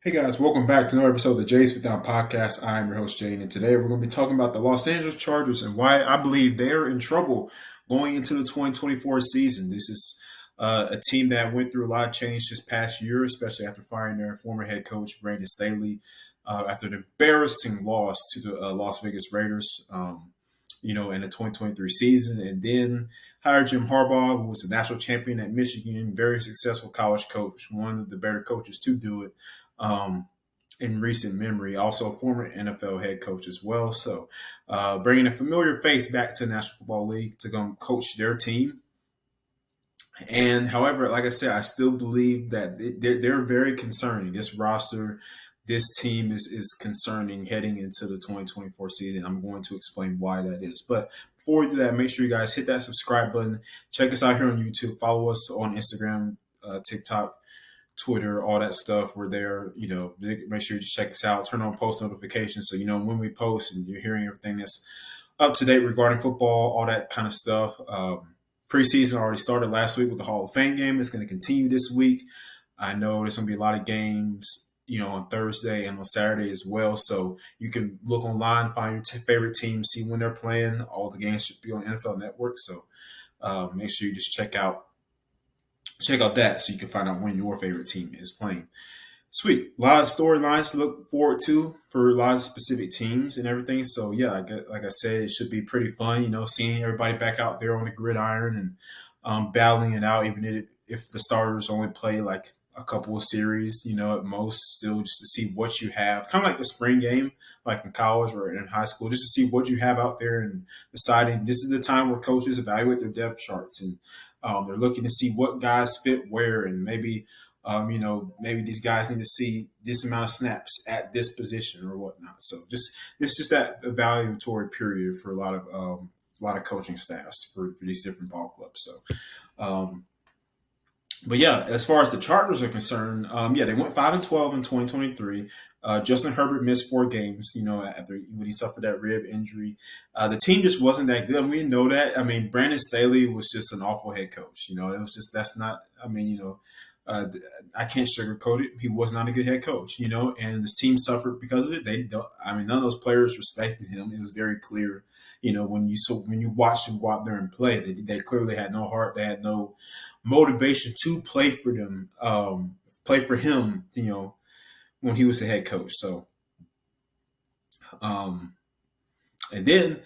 Hey guys, welcome back to another episode of the Jays Without Podcast. I am your host Jane, and today we're going to be talking about the Los Angeles Chargers and why I believe they're in trouble going into the 2024 season. This is a team that went through a lot of change this past year, especially after firing their former head coach Brandon Staley after an embarrassing loss to the Las Vegas Raiders, in the 2023 season, and then hired Jim Harbaugh, who was a national champion at Michigan, very successful college coach, one of the better coaches to do it um, in recent memory. Also, a former NFL head coach as well. So, bringing a familiar face back to the National Football League to go coach their team. And however, like I said, I still believe that they're very concerning. This roster, this team is concerning heading into the 2024 season. I'm going to explain why that is. But before we do that, make sure you guys hit that subscribe button. Check us out here on YouTube. Follow us on Instagram, TikTok, Twitter, all that stuff. We're there. Make sure you just check us out. Turn on post notifications so you know when we post and you're hearing everything that's up to date regarding football, all that kind of stuff. Preseason already started last week with the Hall of Fame game. It's going to continue this week. I know there's going to be a lot of games, on Thursday and on Saturday as well. So you can look online, find your favorite team, see when they're playing. All the games should be on NFL Network. So make sure you just check out that so you can find out when your favorite team is playing. Sweet. A lot of storylines to look forward to for a lot of specific teams and everything. So, yeah, like I said, it should be pretty fun, seeing everybody back out there on the gridiron and battling it out, even if the starters only play like a couple of series, at most, still just to see what you have. Kind of like the spring game, like in college or in high school, just to see what you have out there and deciding this is the time where coaches evaluate their depth charts and they're looking to see what guys fit where and maybe – maybe these guys need to see this amount of snaps at this position or whatnot. So it's just that evaluatory period for a lot of coaching staffs for these different ball clubs. So, but yeah, as far as the Chargers are concerned, they went 5-12 in 2023. Justin Herbert missed 4 games, after when he suffered that rib injury. The team just wasn't that good. We know that. I mean, Brandon Staley was just an awful head coach. It was just that's not. I mean, I can't sugarcoat it. He was not a good head coach, and this team suffered because of it. None of those players respected him. It was very clear, when you watched him go out there and play, they clearly had no heart. They had no motivation to play for them, play for him, when he was the head coach. So, and then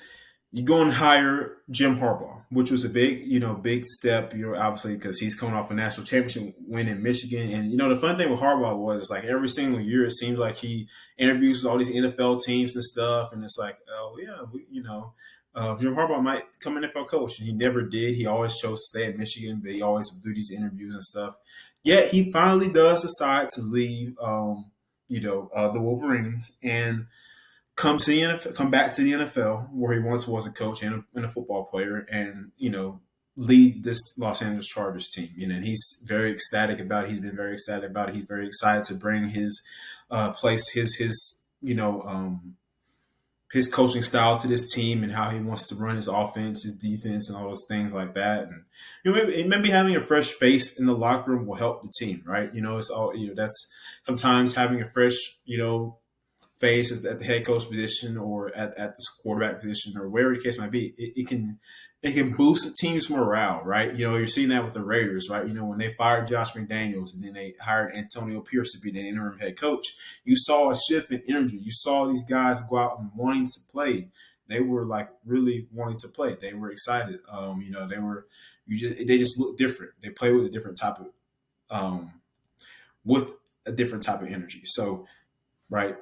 you go and hire Jim Harbaugh, which was a big step, obviously because he's coming off a national championship win in Michigan. And, the fun thing with Harbaugh was like every single year, it seems like he interviews with all these NFL teams and stuff. And it's like, oh yeah, Jim Harbaugh might become an NFL coach. And he never did. He always chose to stay in Michigan, but he always would do these interviews and stuff. Yet he finally does decide to leave, the Wolverines and come back to the NFL where he once was a coach and a football player, and lead this Los Angeles Chargers team. And he's very ecstatic about it. He's been very ecstatic about it. He's very excited to bring his his coaching style to this team and how he wants to run his offense, his defense, and all those things like that. And maybe having a fresh face in the locker room will help the team, right? It's all that's sometimes having a fresh face at the head coach position or at the quarterback position or wherever the case might be, it can boost the team's morale, right? You're seeing that with the Raiders, right? When they fired Josh McDaniels and then they hired Antonio Pierce to be the interim head coach, you saw a shift in energy. You saw these guys go out and wanting to play. They were like really wanting to play. They were excited. They just look different. They play with a different type of energy. So, right.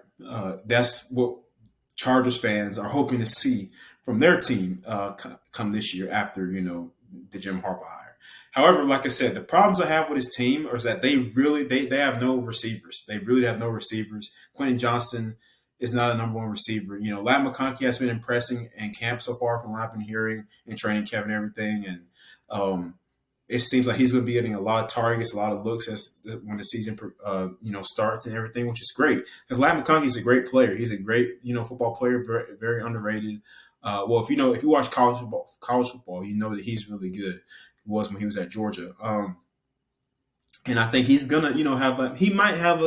That's what Chargers fans are hoping to see from their team come this year after, the Jim Harbaugh hire. However, like I said, the problems I have with his team is that they have no receivers. They really have no receivers. Quentin Johnston is not a number 1 receiver. Lat McConkey has been impressing in camp so far from what I've been hearing and training camp and everything. And it seems like he's going to be getting a lot of targets, a lot of looks when the season, starts and everything, which is great because Lat McConkey is a great player. He's a great, football player, very, very underrated. If you watch college football, you know that he's really good. He was when he was at Georgia. And I think he's gonna, he might have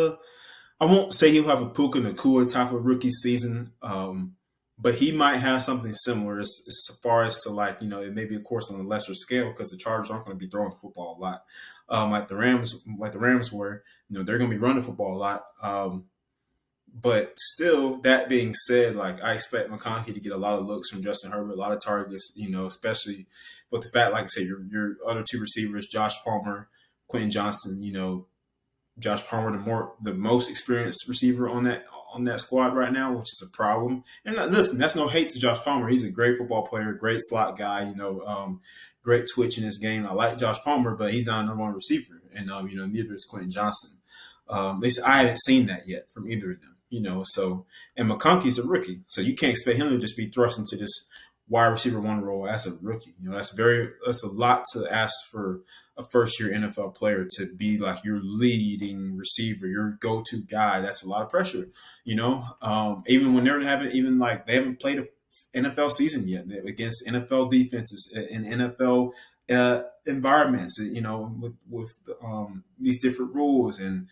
I won't say he'll have a Puka Nacua type of rookie season, but he might have something similar as far as to like it may be of course on a lesser scale because the Chargers aren't going to be throwing the football a lot, like the Rams were. They're going to be running the football a lot. But still, that being said, like I expect McConkey to get a lot of looks from Justin Herbert, a lot of targets, especially with the fact, like I said, your other two receivers, Josh Palmer, Quentin Johnston, Josh Palmer, the most experienced receiver on that squad right now, which is a problem. And listen, that's no hate to Josh Palmer. He's a great football player, great slot guy. Great twitch in his game. I like Josh Palmer, but he's not a number one receiver, and neither is Quentin Johnston. At least I haven't seen that yet from either of them. So and McConkey's a rookie, so you can't expect him to just be thrust into this wide receiver one role as a rookie. That's a lot to ask for a first year NFL player to be like your leading receiver, your go to guy. That's a lot of pressure. Even when they haven't played an NFL season yet against NFL defenses in NFL environments. With these different rules and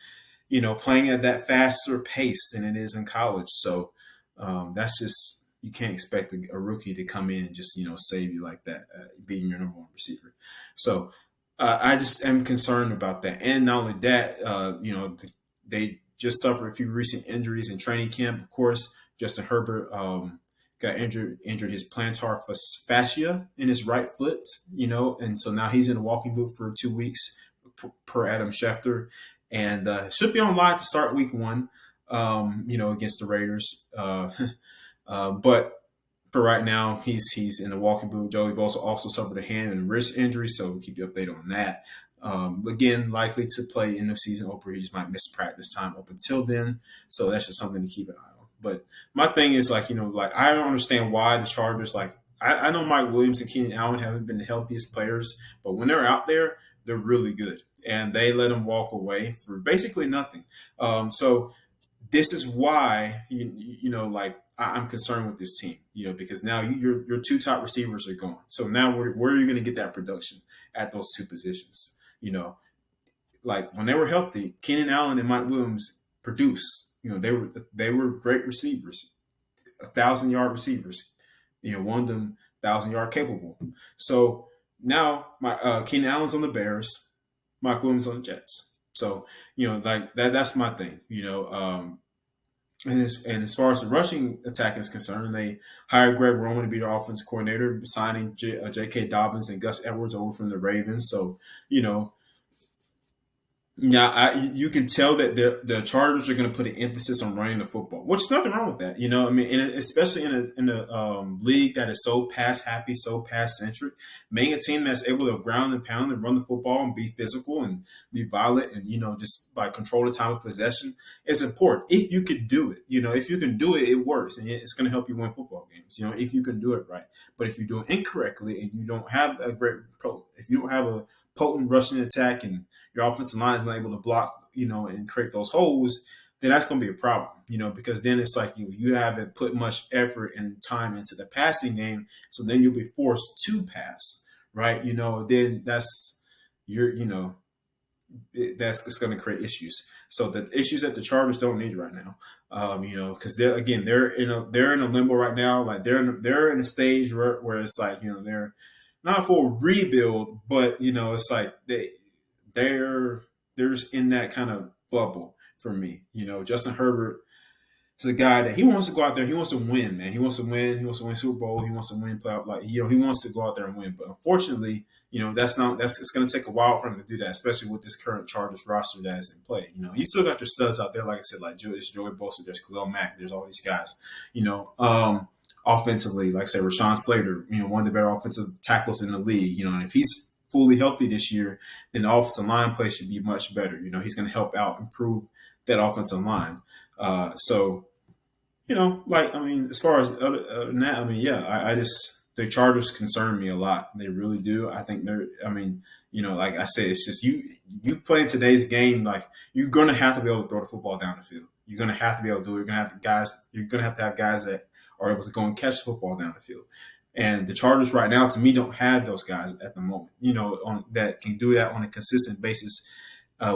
playing at that faster pace than it is in college. So that's just you can't expect a rookie to come in and just save you like that, being your number one receiver. So I just am concerned about that. And not only that, they just suffered a few recent injuries in training camp. Of course, Justin Herbert got injured his plantar fascia in his right foot, and so now he's in a walking boot for 2 weeks per Adam Schefter, and should be on live to start week 1, against the Raiders. But for right now, he's in the walking boot. Joey Bosa also suffered a hand and wrist injury, so we'll keep you updated on that. Again, likely to play in the season opener. He just might miss practice time up until then, so that's just something to keep an eye on. But my thing is I don't understand why the Chargers I know Mike Williams and Keenan Allen haven't been the healthiest players, but when they're out there, they're really good, and they let them walk away for basically nothing. So this is why I'm concerned with this team, because now your two top receivers are gone. So now where are you going to get that production at those two positions? Like when they were healthy, Keenan Allen and Mike Williams produced. They were great receivers, 1,000-yard receivers. One of them 1,000-yard capable. So now my Keenan Allen's on the Bears, Mike Williams on the Jets. So that's my thing. And as far as the rushing attack is concerned, they hired Greg Roman to be their offensive coordinator, signing J.K. Dobbins and Gus Edwards over from the Ravens. So, you can tell that the Chargers are going to put an emphasis on running the football, which is nothing wrong with that. Especially in a league that is so pass happy, so pass centric, being a team that's able to ground and pound and run the football and be physical and be violent and just control the time of possession is important. If you can do it, if you can do it, it works and it's going to help you win football games. If you can do it right, but if you do it incorrectly and you don't have if you don't have a potent rushing attack and your offensive line is not able to block, and create those holes, then that's going to be a problem, because then it's like you haven't put much effort and time into the passing game. So then you'll be forced to pass, right? Then that's it's going to create issues. So the issues that the Chargers don't need right now, because they're in a limbo right now. Like they're in a stage where it's like, they're not for rebuild, but it's like they're just in that kind of bubble for me. Justin Herbert is a guy that he wants to go out there. He wants to win, man. He wants to win. He wants to win Super Bowl. He wants to win playoff. He wants to go out there and win. But unfortunately, it's going to take a while for him to do that, especially with this current Chargers roster that is in play. You still got your studs out there, like I said, like Joey Bosa, there's Khalil Mack, there's all these guys. Offensively, like I said, Rashawn Slater, one of the better offensive tackles in the league. And if he's fully healthy this year, then the offensive line play should be much better. He's going to help out improve that offensive line. As far as other than that, I just the Chargers concern me a lot. They really do. I think like I said, it's just you play today's game, like you're going to have to be able to throw the football down the field. You're going to have to be able to do it. You're going to have guys that are able to go and catch the football down the field. And the Chargers right now, to me, don't have those guys at the moment, that can do that on a consistent basis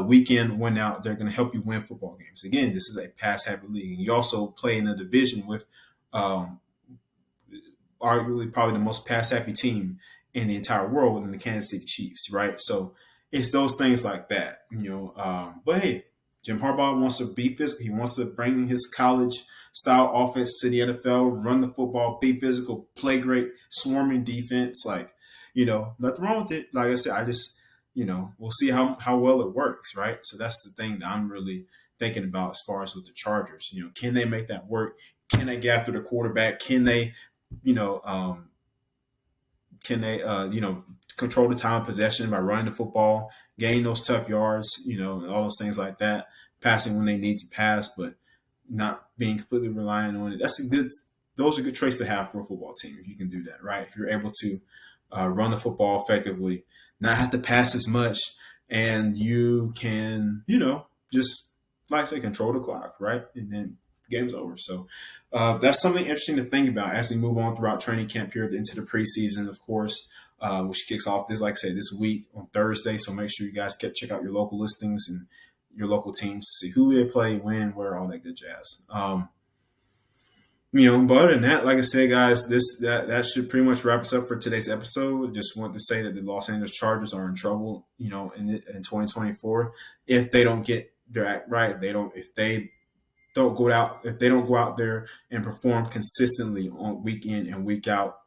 week in, win out. They're going to help you win football games. Again, this is a pass-happy league. And you also play in a division with um, arguably probably the most pass-happy team in the entire world in the Kansas City Chiefs, right? So it's those things like that, But hey, Jim Harbaugh wants to be physical. He wants to bring his college-style offense to the NFL, run the football, be physical, play great, swarming defense. Nothing wrong with it. Like I said, we'll see how well it works, right? So that's the thing that I'm really thinking about as far as with the Chargers. Can they make that work? Can they get after the quarterback? Can they you know, can they, control the time of possession by running the football, gain those tough yards, all those things like that, passing when they need to pass, but not being completely reliant on it. Those are good traits to have for a football team if you can do that, right? If you're able to run the football effectively, not have to pass as much, and you can, just like I say, control the clock, right? And then game's over. So that's something interesting to think about as we move on throughout training camp here into the preseason, of course, which kicks off like I said, this week on Thursday. So make sure you guys check out your local listings and your local teams to see who they play, when, where, all that good jazz. But other than that, like I said, guys, that should pretty much wrap us up for today's episode. Just want to say that the Los Angeles Chargers are in trouble, in 2024 if they don't get their act right. If they don't go out there and perform consistently on week in and week out,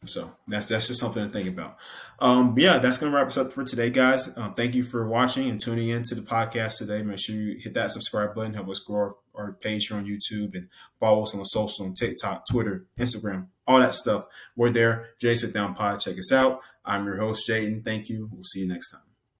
So that's just something to think about. That's going to wrap us up for today, guys. Thank you for watching and tuning in to the podcast today. Make sure you hit that subscribe button, help us grow our page here on YouTube, and follow us on social, on TikTok, Twitter, Instagram, all that stuff. We're there. Jay Sit Down Pod. Check us out. I'm your host, Jayden. Thank you. We'll see you next time.